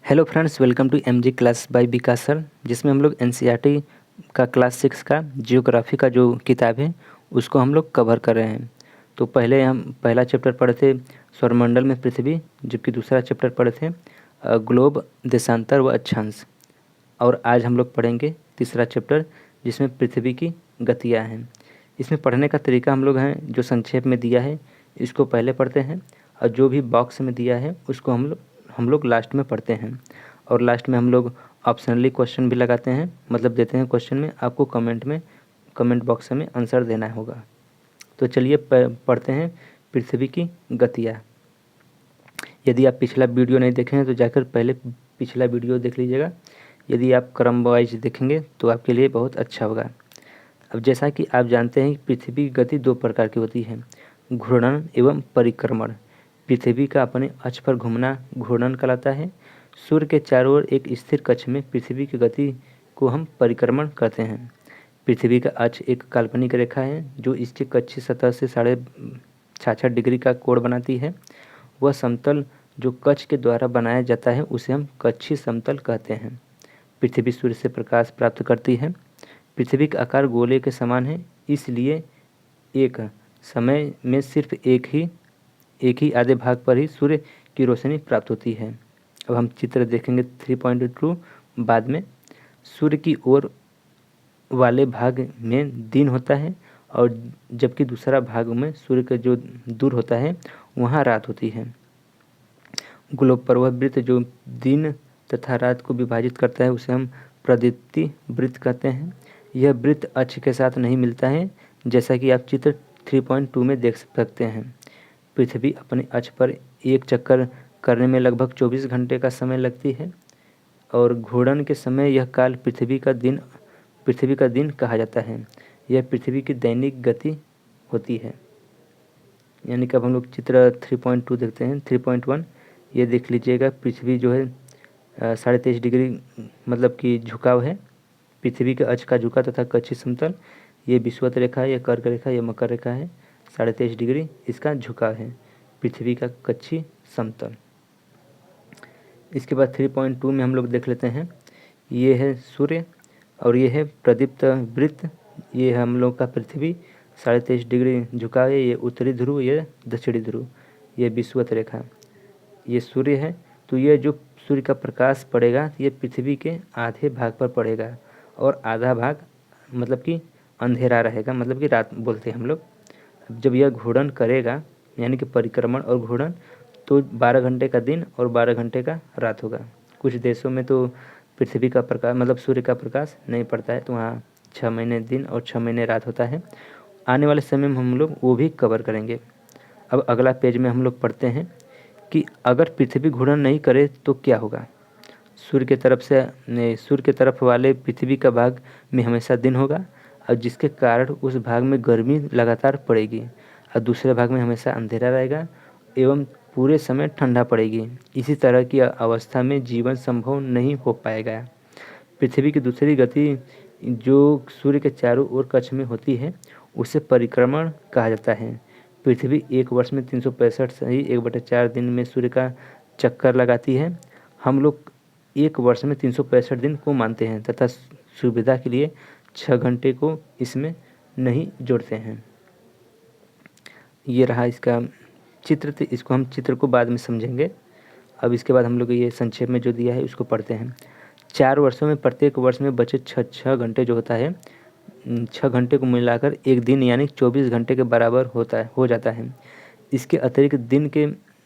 Hello friends, welcome to MG class by Vikas sir, जिसमें हम लोग एनसीईआरटी का क्लास 6 का जियोग्राफी का जो किताब है उसको हम लोग कवर कर रहे हैं। तो पहले हम पहला चैप्टर पढ़े थे सौरमंडल में पृथ्वी, जबकि दूसरा चैप्टर पढ़े थे ग्लोब, देशांतर व अक्षांश। और आज हम लोग पढ़ेंगे तीसरा चैप्टर, जिसमें पृथ्वी की गतियाँ हैं। इसमें पढ़ने का तरीका हम लोग हैं जो संक्षेप में दिया है इसको पहले पढ़ते हैं, और जो भी बॉक्स में दिया है उसको हम लोग लास्ट में पढ़ते हैं। और लास्ट में हम लोग ऑप्शनली क्वेश्चन भी लगाते हैं, मतलब देते हैं क्वेश्चन में आपको कमेंट बॉक्स में आंसर देना होगा। तो चलिए पढ़ते हैं पृथ्वी की गतियाँ। यदि आप पिछला वीडियो नहीं देखे हैं तो जाकर पहले पिछला वीडियो देख लीजिएगा। यदि आप क्रम वाइज देखेंगे तो आपके लिए बहुत अच्छा होगा। अब जैसा कि आप जानते हैं कि पृथ्वी की गति दो प्रकार की होती है, घूर्णन एवं परिक्रमण। पृथ्वी का अपने अक्ष पर घूमना घूर्णन कहलाता है। सूर्य के चारों ओर एक स्थिर कक्ष में पृथ्वी की गति को हम परिक्रमण कहते हैं। पृथ्वी का अक्ष एक काल्पनिक रेखा है जो इसकी कक्षीय सतह से 66.5 डिग्री का कोण बनाती है। वह समतल जो कक्ष के द्वारा बनाया जाता है उसे हम कक्षीय समतल कहते हैं। पृथ्वी सूर्य से प्रकाश प्राप्त करती है। पृथ्वी का आकार गोले के समान है, इसलिए एक समय में सिर्फ एक ही आधे भाग पर ही सूर्य की रोशनी प्राप्त होती है। अब हम चित्र देखेंगे 3.2 बाद में। सूर्य की ओर वाले भाग में दिन होता है, और जबकि दूसरा भाग में सूर्य का जो दूर होता है वहाँ रात होती है। ग्लोब पर वह वृत्त जो दिन तथा रात को विभाजित करता है उसे हम प्रदीप्ति वृत्त कहते हैं। यह वृत्त अक्ष के साथ नहीं मिलता है, जैसा कि आप चित्र 3.2 में देख सकते हैं। पृथ्वी अपने अक्ष पर एक चक्कर करने में लगभग 24 घंटे का समय लगती है, और घूर्णन के समय यह काल पृथ्वी का दिन कहा जाता है। यह पृथ्वी की दैनिक गति होती है। यानी कि अब हम लोग चित्र 3.2 देखते हैं। 3.1 ये देख लीजिएगा, पृथ्वी जो है 23.5 डिग्री मतलब कि झुकाव है। पृथ्वी के अक्ष का झुकाव तथा कक्षीय समतल, ये विषुवत रेखा है, ये कर्क रेखा, ये मकर रेखा है। 23.5 डिग्री इसका झुकाव है पृथ्वी का कक्षीय समतल। इसके बाद 3.2 में हम लोग देख लेते हैं। ये है सूर्य और ये है प्रदीप्त वृत्त। ये है हम लोग का पृथ्वी, 23.5 डिग्री झुकाव है। ये उत्तरी ध्रुव, ये दक्षिणी ध्रुव, ये विषुवत रेखा, ये सूर्य है। तो ये जो सूर्य का प्रकाश पड़ेगा ये पृथ्वी के आधे भाग पर पड़ेगा, और आधा भाग मतलब कि अंधेरा रहेगा, मतलब कि रात बोलते हैं हम लोग। जब यह घूर्णन करेगा यानी कि परिक्रमण और घूर्णन, तो 12 घंटे का दिन और 12 घंटे का रात होगा। कुछ देशों में तो पृथ्वी का प्रकाश मतलब सूर्य का प्रकाश नहीं पड़ता है, तो वहाँ 6 महीने दिन और 6 महीने रात होता है। आने वाले समय में हम लोग वो भी कवर करेंगे। अब अगला पेज में हम लोग पढ़ते हैं कि अगर पृथ्वी घूर्णन नहीं करे तो क्या होगा। सूर्य के तरफ वाले पृथ्वी का भाग में हमेशा दिन होगा, और जिसके कारण उस भाग में गर्मी लगातार पड़ेगी, और दूसरे भाग में हमेशा अंधेरा रहेगा एवं पूरे समय ठंडा पड़ेगी। इसी तरह की अवस्था में जीवन संभव नहीं हो पाएगा। पृथ्वी की दूसरी गति जो सूर्य के चारों ओर कक्ष में होती है उसे परिक्रमण कहा जाता है। पृथ्वी एक वर्ष में 365 सही 1/4 दिन में सूर्य का चक्कर लगाती है। हम लोग एक वर्ष में 365 दिन को मानते हैं तथा सुविधा के लिए 6 घंटे को इसमें नहीं जोड़ते हैं। ये रहा इसका चित्र, तो इसको हम चित्र को बाद में समझेंगे। अब इसके बाद हम लोग ये संक्षेप में जो दिया है उसको पढ़ते हैं। 4 वर्षों में प्रत्येक वर्ष में बचे 6 घंटे जो होता है, 6 घंटे को मिलाकर एक दिन यानी 24 घंटे के बराबर हो जाता है। इसके अतिरिक्त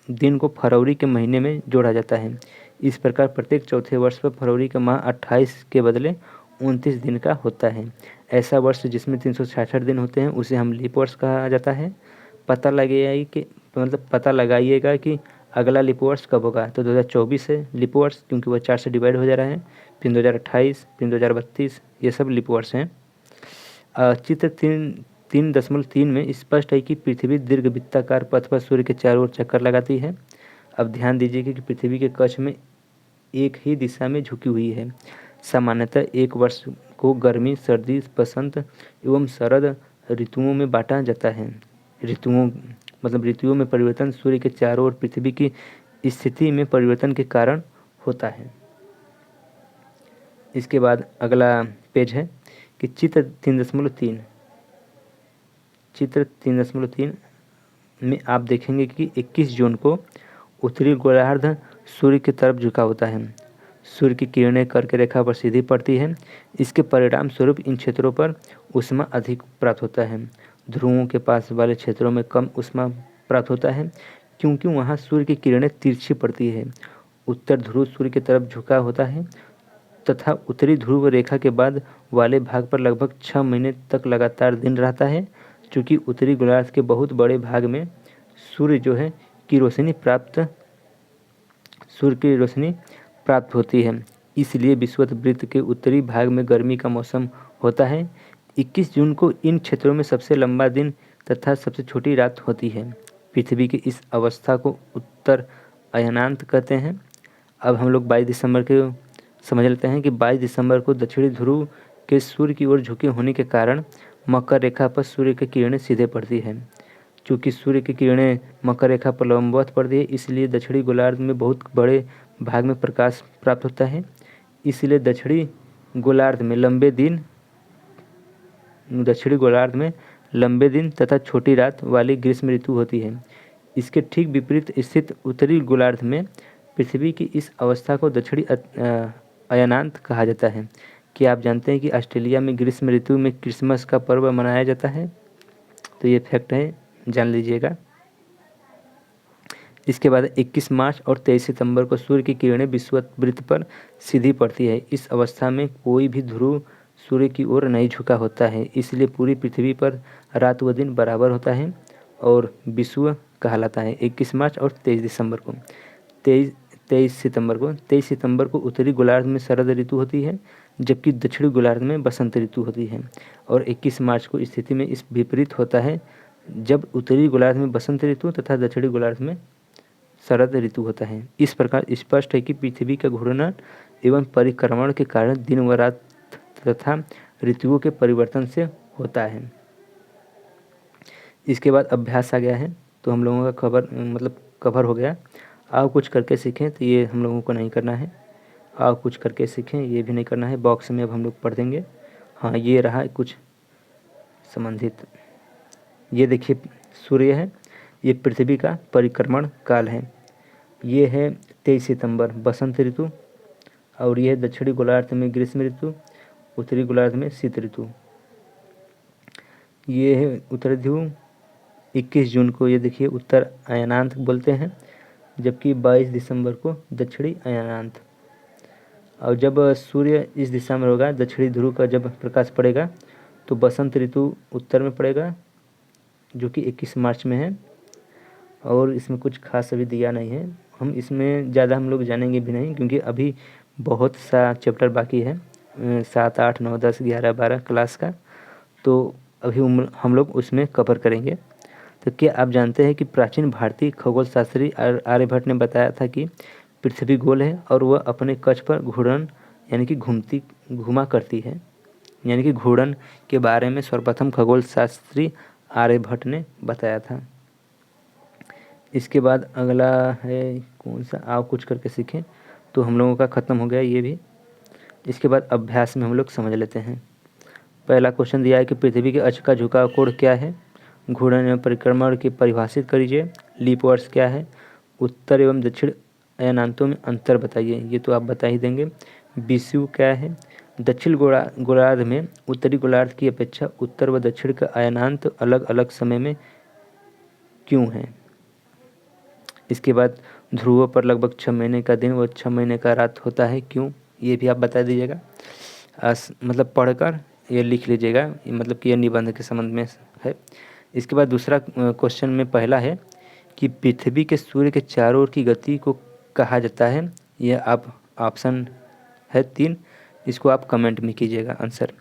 दिन को फरवरी के महीने में जोड़ा जाता है। इस प्रकार प्रत्येक चौथे वर्ष पर फरवरी का माह 28 के बदले 29 दिन का होता है। ऐसा वर्ष जिसमें 366 दिन होते हैं उसे हम लीप वर्ष कहा जाता है। पता लगाइएगा कि अगला लीप वर्ष कब होगा। तो 2024 है लीप वर्ष, क्योंकि वह 4 से डिवाइड हो जा रहा है। फिर 2028, फिर 2032, ये सब लीप वर्ष हैं। चित्र 3.3 में स्पष्ट है कि पृथ्वी दीर्घवृत्ताकार पथ पर सूर्य के चारों ओर चक्कर लगाती है। अब ध्यान दीजिए कि पृथ्वी के कक्ष में एक ही दिशा में झुकी हुई है। सामान्यतः एक वर्ष को गर्मी, सर्दी, बसंत एवं शरद ऋतुओं में बांटा जाता है। ऋतुओं में परिवर्तन सूर्य के चारों ओर पृथ्वी की स्थिति में परिवर्तन के कारण होता है। इसके बाद अगला पेज है कि चित्र 3.3 में आप देखेंगे कि 21 जून को उत्तरी गोलार्ध सूर्य की तरफ झुका होता है। सूर्य की किरणें कर्क रेखा पर सीधी पड़ती है। इसके परिणाम स्वरूप इन क्षेत्रों पर ऊष्मा अधिक प्राप्त होता है। ध्रुवों के पास वाले क्षेत्रों में कम ऊष्मा प्राप्त होता है क्योंकि वहाँ सूर्य की किरणें तिरछी पड़ती है। उत्तर ध्रुव सूर्य की तरफ झुका होता है तथा उत्तरी ध्रुव रेखा के बाद वाले भाग पर लगभग 6 महीने तक लगातार दिन रहता है। चूँकि उत्तरी गोलार्ध के बहुत बड़े भाग में सूर्य जो है की रोशनी प्राप्त होती है, इसलिए विषुवत वृत्त के उत्तरी भाग में गर्मी का मौसम होता है। 21 जून को इन क्षेत्रों में सबसे लंबा दिन तथा सबसे छोटी रात होती है। पृथ्वी की इस अवस्था को उत्तर अयनांत कहते हैं। अब हम लोग 22 दिसंबर के समझ लेते हैं कि 22 दिसंबर को दक्षिणी ध्रुव के सूर्य की ओर झुके होने के कारण मकर रेखा पर सूर्य की किरणें सीधे पड़ती हैं। चूँकि सूर्य की किरणें मकर रेखा पर लंबवत पड़ती है, इसलिए दक्षिणी गोलार्ध में बहुत बड़े भाग में प्रकाश प्राप्त होता है। इसलिए दक्षिणी गोलार्ध में लंबे दिन तथा छोटी रात वाली ग्रीष्म ऋतु होती है। इसके ठीक विपरीत स्थित उत्तरी गोलार्ध में पृथ्वी की इस अवस्था को दक्षिणी अयनांत कहा जाता है। क्या आप जानते हैं कि ऑस्ट्रेलिया में ग्रीष्म ऋतु में क्रिसमस का पर्व मनाया जाता है? तो ये फैक्ट है, जान लीजिएगा। इसके बाद 21 मार्च और 23 सितंबर को सूर्य की किरणें विषुवत वृत्त पर सीधी पड़ती है। इस अवस्था में कोई भी ध्रुव सूर्य की ओर नहीं झुका होता है, इसलिए पूरी पृथ्वी पर रात व दिन बराबर होता है और विषुव कहलाता है। 21 मार्च और 23 सितंबर को उत्तरी गोलार्ध में शरद ऋतु होती है, जबकि दक्षिणी गोलार्ध में बसंत ऋतु होती है। और 21 मार्च को स्थिति में इस विपरीत होता है, जब उत्तरी गोलार्ध में बसंत ऋतु तथा दक्षिणी गोलार्ध में शरद ऋतु होता है। इस प्रकार स्पष्ट है कि पृथ्वी का घूर्णन एवं परिक्रमण के कारण दिन व रात तथा ऋतुओं के परिवर्तन से होता है। इसके बाद अभ्यास आ गया है, तो हम लोगों का कवर हो गया। आओ कुछ करके सीखें, तो ये हम लोगों को नहीं करना है। आओ कुछ करके सीखें, ये भी नहीं करना है। बॉक्स में अब हम लोग पढ़ देंगे। हाँ, ये रहा कुछ संबंधित। ये देखिए सूर्य है, ये पृथ्वी का परिक्रमण काल है। ये है 23 सितंबर बसंत ऋतु, और ये है दक्षिणी गोलार्ध में ग्रीष्म ऋतु, उत्तरी गोलार्ध में शीत ऋतु। ये है उत्तरी ध्रुव 21 जून को, ये देखिए उत्तर अयनांत बोलते हैं, जबकि 22 दिसंबर को दक्षिणी अयनांत। और जब सूर्य इस दिशा में होगा, दक्षिणी ध्रुव का जब प्रकाश पड़ेगा, तो बसंत ऋतु उत्तर में पड़ेगा, जो कि 21 मार्च में है। और इसमें कुछ खास अभी दिया नहीं है, हम इसमें ज़्यादा हम लोग जानेंगे भी नहीं, क्योंकि अभी बहुत सा चैप्टर बाकी है, 7, 8, 9, 10, 11, 12 क्लास का, तो अभी हम लोग उसमें कवर करेंगे। तो क्या आप जानते हैं कि प्राचीन भारतीय खगोल शास्त्री आर्यभट्ट ने बताया था कि पृथ्वी गोल है और वह अपने कक्ष पर घूर्णन यानी कि घूमा करती है। यानी कि घूर्णन के बारे में सर्वप्रथम खगोल शास्त्री आर्यभट्ट ने बताया था। इसके बाद अगला है कौन सा, आओ कुछ करके सीखें, तो हम लोगों का ख़त्म हो गया ये भी। इसके बाद अभ्यास में हम लोग समझ लेते हैं। पहला क्वेश्चन दिया है कि पृथ्वी के अक्ष का झुकाव कोण क्या है, घूर्णन एवं परिक्रमण की परिभाषित करिए, लीप वर्ष क्या है, उत्तर एवं दक्षिण अयनांतों में अंतर बताइए, ये तो आप बता ही देंगे। विषुव क्या है, दक्षिण गोलार्ध में उत्तरी गोलार्ध की अपेक्षा उत्तर व दक्षिण का अयनांत अलग अलग समय में क्यों है। इसके बाद ध्रुवों पर लगभग 6 महीने का दिन व 6 महीने का रात होता है, क्यों, ये भी आप बता दीजिएगा। मतलब पढ़कर ये लिख लीजिएगा, मतलब कि यह निबंध के संबंध में है। इसके बाद दूसरा क्वेश्चन में पहला है कि पृथ्वी के सूर्य के चारों ओर की गति को कहा जाता है। यह आप ऑप्शन है 3, इसको आप कमेंट में कीजिएगा आंसर।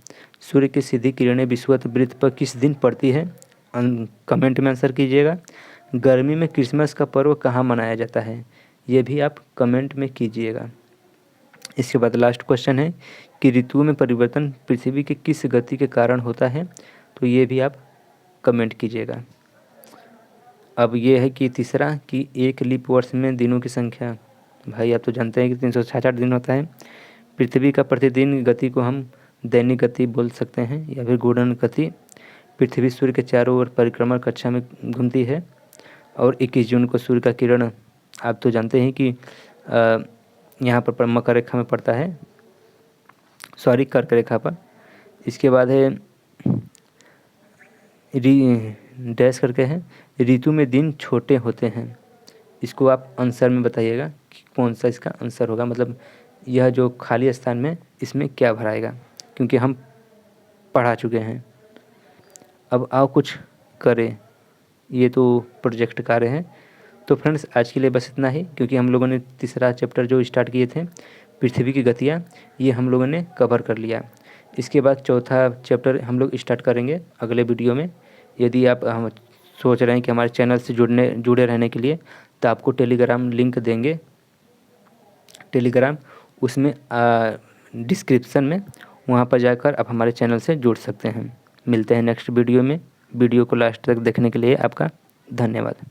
सूर्य की सीधी किरणें विषुवत वृत्त पर किस दिन पड़ती है, कमेंट में आंसर कीजिएगा। गर्मी में क्रिसमस का पर्व कहाँ मनाया जाता है, ये भी आप कमेंट में कीजिएगा। इसके बाद लास्ट क्वेश्चन है कि ऋतुओं में परिवर्तन पृथ्वी के किस गति के कारण होता है, तो ये भी आप कमेंट कीजिएगा। अब ये है कि तीसरा कि एक लीप वर्ष में दिनों की संख्या भाई आप तो जानते हैं कि 366 दिन होता है। पृथ्वी का प्रतिदिन गति को हम दैनिक गति बोल सकते हैं या फिर घूर्णन गति। पृथ्वी सूर्य के चारों ओर परिक्रमा कक्षा में घूमती है। और 21 जून को सूर्य का किरण आप तो जानते हैं कि यहाँ पर मकर रेखा में पड़ता है, सॉरी कर्क रेखा पर। इसके बाद है डैश करके है, ऋतु में दिन छोटे होते हैं। इसको आप आंसर में बताइएगा कि कौन सा इसका आंसर होगा, मतलब यह जो खाली स्थान में इसमें क्या भराएगा, क्योंकि हम पढ़ा चुके हैं। अब आओ कुछ करें, ये तो प्रोजेक्ट कार्य है। तो फ्रेंड्स आज के लिए बस इतना ही, क्योंकि हम लोगों ने तीसरा चैप्टर जो स्टार्ट किए थे पृथ्वी की गतियाँ, ये हम लोगों ने कवर कर लिया। इसके बाद चौथा चैप्टर हम लोग स्टार्ट करेंगे अगले वीडियो में। यदि आप हम सोच रहे हैं कि हमारे चैनल से जुड़े रहने के लिए, तो आपको टेलीग्राम लिंक देंगे, टेलीग्राम, उसमें डिस्क्रिप्शन में, वहाँ पर जाकर आप हमारे चैनल से जुड़ सकते हैं। मिलते हैं नेक्स्ट वीडियो में। वीडियो को लास्ट तक देखने के लिए आपका धन्यवाद।